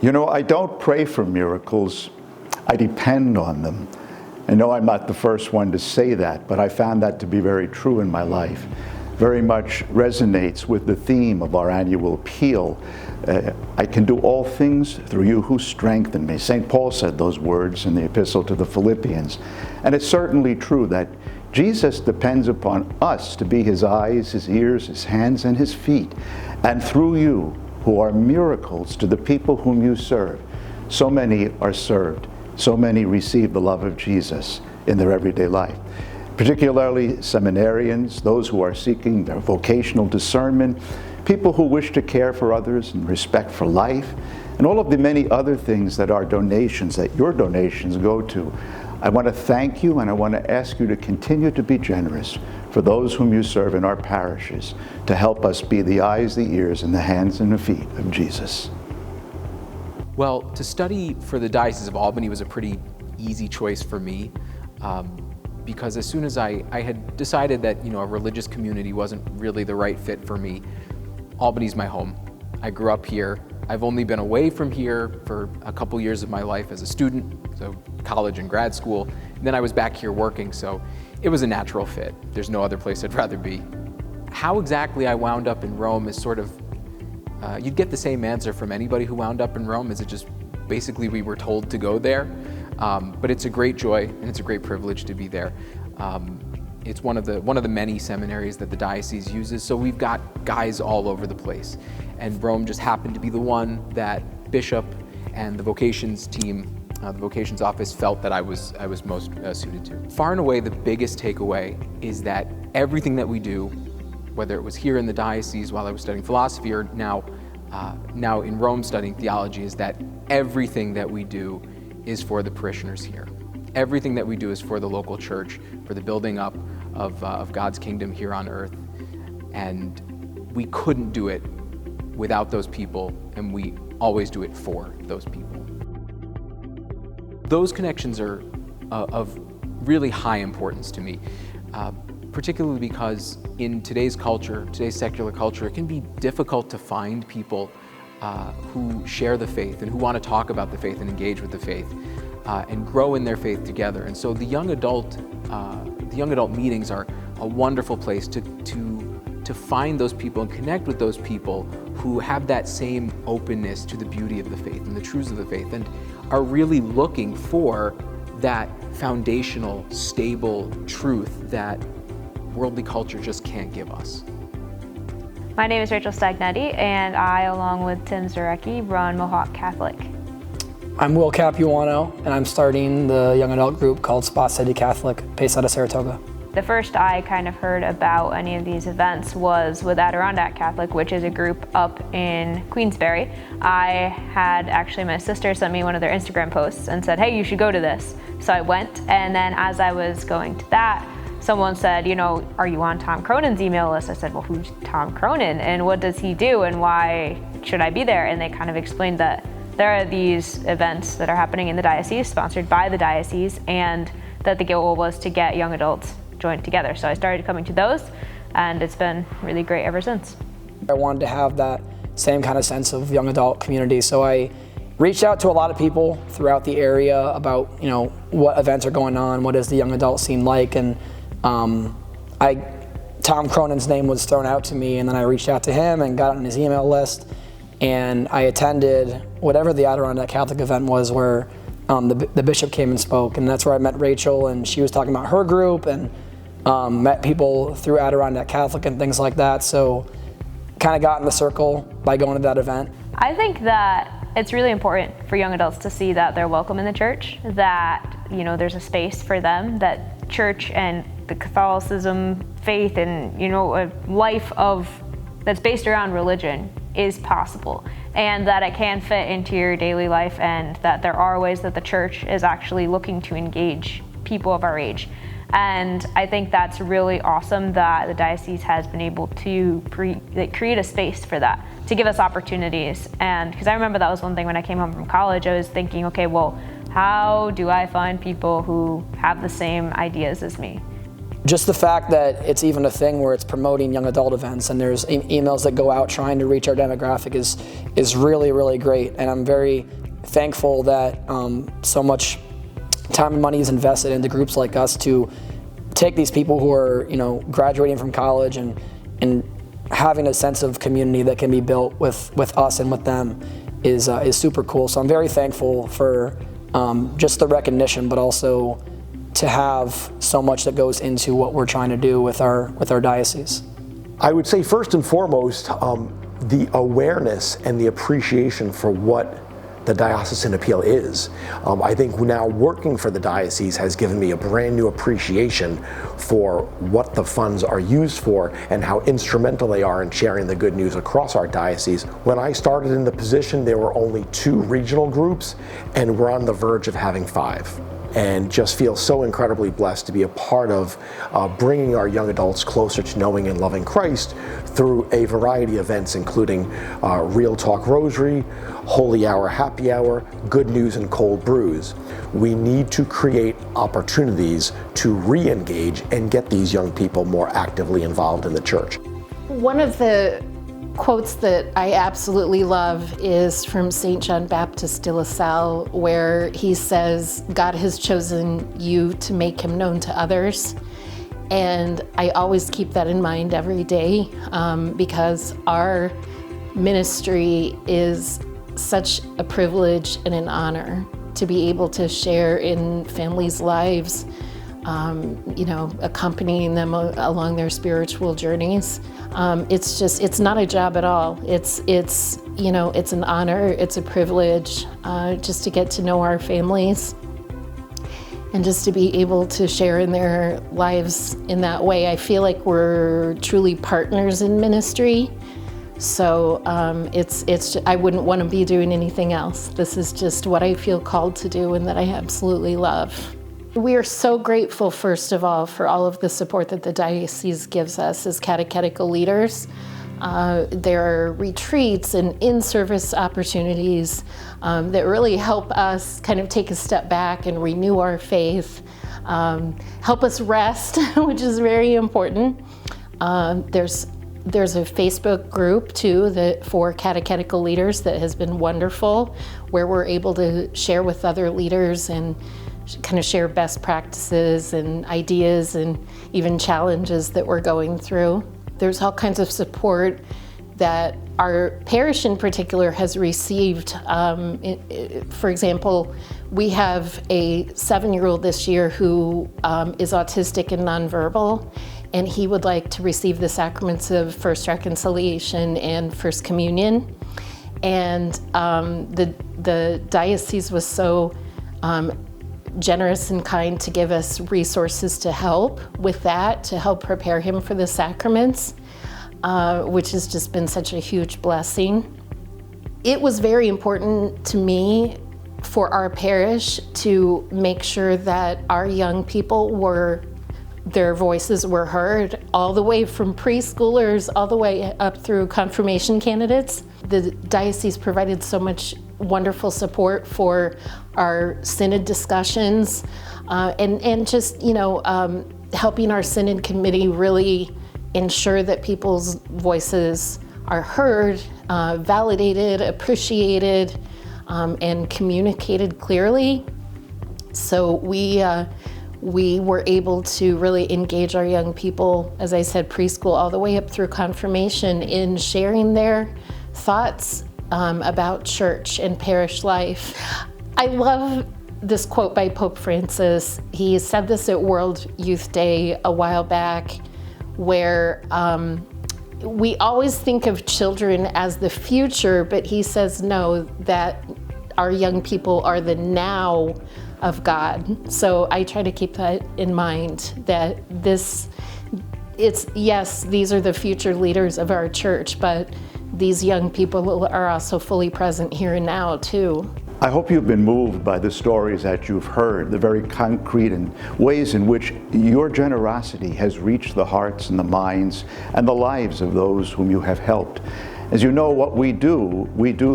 You know, I don't pray for miracles, I depend on them. I know I'm not the first one to say that, but I found that to be very true in my life. Very much resonates with the theme of our annual appeal. I can do all things through you who strengthen me. St. Paul said those words in the epistle to the Philippians. And it's certainly true that Jesus depends upon us to be his eyes, his ears, his hands, and his feet. And through you, who are miracles to the people whom you serve, so many are served. So many receive the love of Jesus in their everyday life. Particularly seminarians, those who are seeking their vocational discernment, people who wish to care for others and respect for life, and all of the many other things that our donations, that your donations go to. I want to thank you, and I want to ask you to continue to be generous for those whom you serve in our parishes, to help us be the eyes, the ears, and the hands and the feet of Jesus. Well, to study for the Diocese of Albany was a pretty easy choice for me, because as soon as I had decided that a religious community wasn't really the right fit for me, Albany's my home. I grew up here. I've only been away from here for a couple years of my life as a student, so college and grad school. And then I was back here working, so it was a natural fit. There's no other place I'd rather be. How exactly I wound up in Rome is sort of, you'd get the same answer from anybody who wound up in Rome. Is it just basically we were told to go there? But it's a great joy and it's a great privilege to be there. It's one of the many seminaries that the diocese uses, so we've got guys all over the place. And Rome just happened to be the one that Bishop and the vocations team, the vocations office, felt that I was most suited to. Far and away, the biggest takeaway is that everything that we do, whether it was here in the diocese while I was studying philosophy or now in Rome studying theology, is that everything that we do is for the parishioners here. Everything that we do is for the local church, for the building up of God's kingdom here on earth. And we couldn't do it without those people, and we always do it for those people. Those connections are of really high importance to me, particularly because in today's culture, today's secular culture, it can be difficult to find people who share the faith and who want to talk about the faith and engage with the faith and grow in their faith together. And so the young adult meetings are a wonderful place to find those people and connect with those people who have that same openness to the beauty of the faith and the truths of the faith, and are really looking for that foundational, stable truth that worldly culture just can't give us. My name is Rachel Stagnetti, and I, along with Tim Zarecki, run Mohawk Catholic. I'm Will Capuano, and I'm starting the young adult group called Spot City Catholic, based out of Saratoga. The first I kind of heard about any of these events was with Adirondack Catholic, which is a group up in Queensbury. I had actually, my sister sent me one of their Instagram posts and said, hey, you should go to this. So I went, and then as I was going to that, someone said, are you on Tom Cronin's email list? I said, well, who's Tom Cronin and what does he do and why should I be there? And they kind of explained that there are these events that are happening in the diocese, sponsored by the diocese, and that the goal was to get young adults joined together. So I started coming to those, and it's been really great ever since. I wanted to have that same kind of sense of young adult community, so I reached out to a lot of people throughout the area about what events are going on, what does the young adult scene like, and Tom Cronin's name was thrown out to me, and then I reached out to him and got on his email list, and I attended whatever the Adirondack Catholic event was where the bishop came and spoke, and that's where I met Rachel, and she was talking about her group, and met people through Adirondack Catholic and things like that, so kind of got in the circle by going to that event. I think that it's really important for young adults to see that they're welcome in the church, that there's a space for them, that church and the Catholicism, faith, and a life that's based around religion is possible, and that it can fit into your daily life, and that there are ways that the church is actually looking to engage people of our age. And I think that's really awesome that the diocese has been able to create a space for that, to give us opportunities. And because I remember that was one thing when I came home from college, I was thinking, okay, well, how do I find people who have the same ideas as me? just the fact that it's even a thing where it's promoting young adult events and there's emails that go out trying to reach our demographic is really, really great. And I'm very thankful that so much time and money is invested into groups like us to take these people who are, graduating from college and having a sense of community that can be built with us and with them is super cool. So I'm very thankful for just the recognition, but also to have so much that goes into what we're trying to do with our diocese. I would say first and foremost, the awareness and the appreciation for what the Diocesan Appeal is. I think now working for the diocese has given me a brand new appreciation for what the funds are used for and how instrumental they are in sharing the good news across our diocese. When I started in the position, there were only 2 regional groups, and we're on the verge of having 5. And just feel so incredibly blessed to be a part of bringing our young adults closer to knowing and loving Christ through a variety of events, including Real Talk Rosary, Holy Hour Happy Hour, Good News and Cold Brews. We need to create opportunities to re-engage and get these young people more actively involved in the church. One of the quotes that I absolutely love is from St. John Baptist de La Salle, where he says, God has chosen you to make him known to others. And I always keep that in mind every day because our ministry is such a privilege and an honor to be able to share in families' lives, accompanying them along their spiritual journeys. It's not a job at all. It's an honor, it's a privilege just to get to know our families and just to be able to share in their lives in that way. I feel like we're truly partners in ministry. So I wouldn't want to be doing anything else. This is just what I feel called to do and that I absolutely love. We are so grateful, first of all, for all of the support that the diocese gives us as catechetical leaders. There are retreats and in-service opportunities that really help us kind of take a step back and renew our faith, help us rest, which is very important. There's a Facebook group too for catechetical leaders that has been wonderful, where we're able to share with other leaders and kind of share best practices and ideas and even challenges that we're going through. There's all kinds of support that our parish in particular has received. For example, we have a 7-year-old this year who is autistic and nonverbal, and he would like to receive the sacraments of First Reconciliation and First Communion. And the diocese was so generous and kind to give us resources to help with that, to help prepare him for the sacraments, which has just been such a huge blessing. It was very important to me for our parish to make sure that our young people their voices were heard, all the way from preschoolers all the way up through confirmation candidates. The diocese provided so much wonderful support for our synod discussions and just helping our synod committee really ensure that people's voices are heard, validated, appreciated, and communicated clearly. So we were able to really engage our young people, as I said, preschool all the way up through confirmation, in sharing their thoughts about church and parish life. I love this quote by Pope Francis. He said this at World Youth Day a while back, where we always think of children as the future, but he says no, that our young people are the now of God. So I try to keep that in mind, that yes, these are the future leaders of our church, but these young people are also fully present here and now too. I hope you've been moved by the stories that you've heard, the very concrete and ways in which your generosity has reached the hearts and the minds and the lives of those whom you have helped. As you know, what we do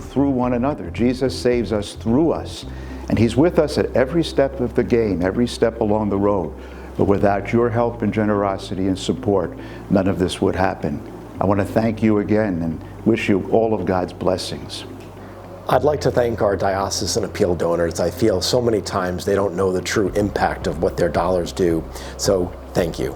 through one another. Jesus saves us through us, and He's with us at every step of the game, every step along the road. But without your help and generosity and support, none of this would happen. I want to thank you again and wish you all of God's blessings. I'd like to thank our Diocesan Appeal donors. I feel so many times they don't know the true impact of what their dollars do. So thank you.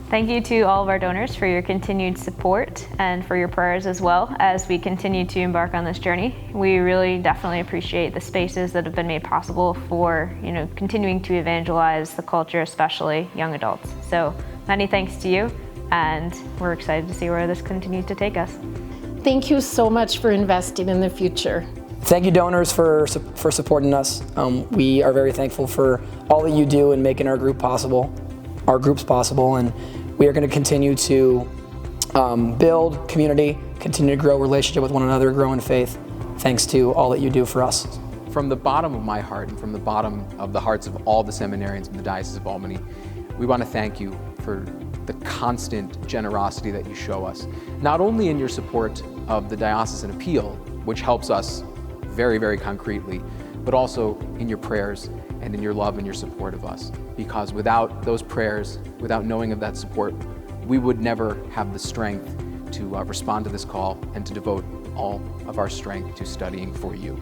Thank you to all of our donors for your continued support and for your prayers as well as we continue to embark on this journey. We really definitely appreciate the spaces that have been made possible for, continuing to evangelize the culture, especially young adults. So many thanks to you, and we're excited to see where this continues to take us. Thank you so much for investing in the future. Thank you, donors, for supporting us. We are very thankful for all that you do in making our groups possible, and we are going to continue to build community, continue to grow relationship with one another, grow in faith, thanks to all that you do for us. From the bottom of my heart and from the bottom of the hearts of all the seminarians in the Diocese of Albany, we want to thank you for the constant generosity that you show us, not only in your support of the Diocesan Appeal, which helps us very, very concretely, but also in your prayers and in your love and your support of us. Because without those prayers, without knowing of that support, we would never have the strength to respond to this call and to devote all of our strength to studying for you.